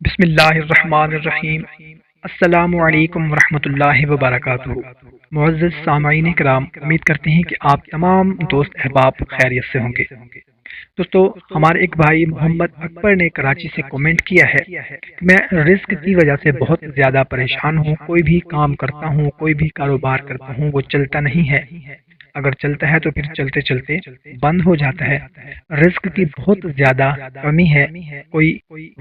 بسم اللہ الرحمن الرحیم۔ السلام علیکم ورحمۃ اللہ وبرکاتہ۔ معزز سامعین کرام، امید کرتے ہیں کہ آپ تمام دوست احباب خیریت سے ہوں گے۔ دوستو، ہمارے ایک بھائی محمد اکبر نے کراچی سے کومنٹ کیا ہے کہ میں رزق کی وجہ سے بہت زیادہ پریشان ہوں، کوئی بھی کام کرتا ہوں، کوئی بھی کاروبار کرتا ہوں، وہ چلتا نہیں ہے، اگر چلتا ہے تو پھر چلتے چلتے بند ہو جاتا ہے۔ رزق کی بہت زیادہ کمی ہے، کوئی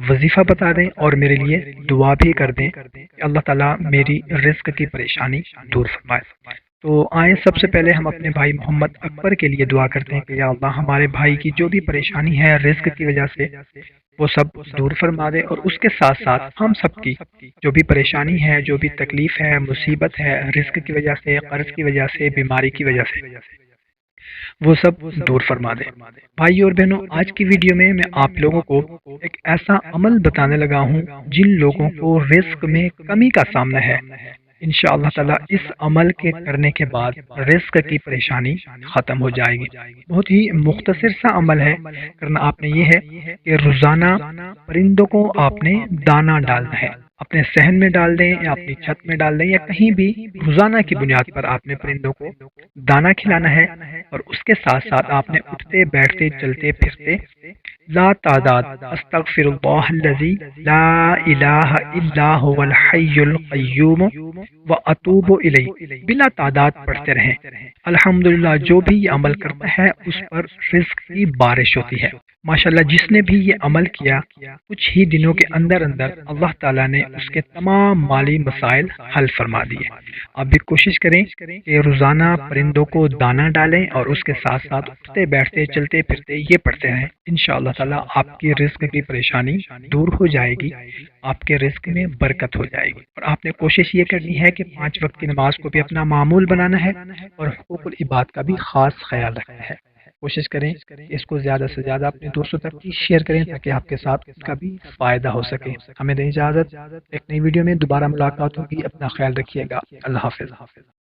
وظیفہ بتا دیں اور میرے لیے دعا بھی کر دیں کہ اللہ تعالیٰ میری رزق کی پریشانی دور فرمائے۔ تو آئیں سب سے پہلے ہم اپنے بھائی محمد اکبر کے لیے دعا کرتے ہیں کہ یا اللہ ہمارے بھائی کی جو بھی پریشانی ہے رزق کی وجہ سے وہ سب دور فرما دے، اور اس کے ساتھ ساتھ ہم سب کی جو بھی پریشانی ہے، جو بھی تکلیف ہے، مصیبت ہے، رزق کی وجہ سے، قرض کی وجہ سے، بیماری کی وجہ سے، وہ سب دور فرما دے۔ بھائی اور بہنوں، آج کی ویڈیو میں آپ لوگوں کو ایک ایسا عمل بتانے لگا ہوں جن لوگوں کو رزق میں کمی کا سامنا ہے، انشاءاللہ تعالی اس عمل کے کرنے کے بعد رزق کی پریشانی ختم ہو جائے گی۔ بہت ہی مختصر سا عمل ہے، کرنا آپ نے یہ ہے کہ روزانہ پرندوں کو آپ نے دانہ ڈالنا ہے، اپنے صحن میں ڈال دیں یا اپنی چھت میں ڈال دیں یا کہیں بھی، روزانہ کی بنیاد پر آپ نے پرندوں کو دانہ کھلانا ہے، اور اس کے ساتھ ساتھ آپ نے اٹھتے بیٹھتے چلتے پھرتے لا تعداد استغفر اللہ الذی لا الہ الا هو الحی القیوم واتوب الیہ بلا تعداد پڑھتے رہیں۔ الحمدللہ جو بھی یہ عمل کرتا ہے اس پر رزق کی بارش ہوتی ہے۔ ماشاءاللہ جس نے بھی یہ عمل کیا، کچھ ہی دنوں کے اندر اندر اللہ تعالیٰ نے اس کے تمام مالی مسائل حل فرما دیے۔ آپ بھی کوشش کریں کہ روزانہ پرندوں کو دانہ ڈالیں اور اس کے ساتھ ساتھ اٹھتے بیٹھتے چلتے پھرتے یہ پڑھتے رہیں، انشاءاللہ تعالیٰ آپ کی رزق کی پریشانی دور ہو جائے گی، آپ کے رزق میں برکت ہو جائے گی۔ اور آپ نے کوشش یہ کرنی ہے کہ 5 وقت کی نماز کو بھی اپنا معمول بنانا ہے اور حقوق العباد کا بھی خاص خیال رکھنا ہے۔ کوشش کریں کہ اس کو زیادہ سے زیادہ اپنے دوستوں تک شیئر کریں تاکہ آپ کے ساتھ اس کا بھی فائدہ ہو سکے۔ ہمیں دیں اجازت، ایک نئی ویڈیو میں دوبارہ ملاقات ہوگی، اپنا خیال رکھیے گا، اللہ حافظ۔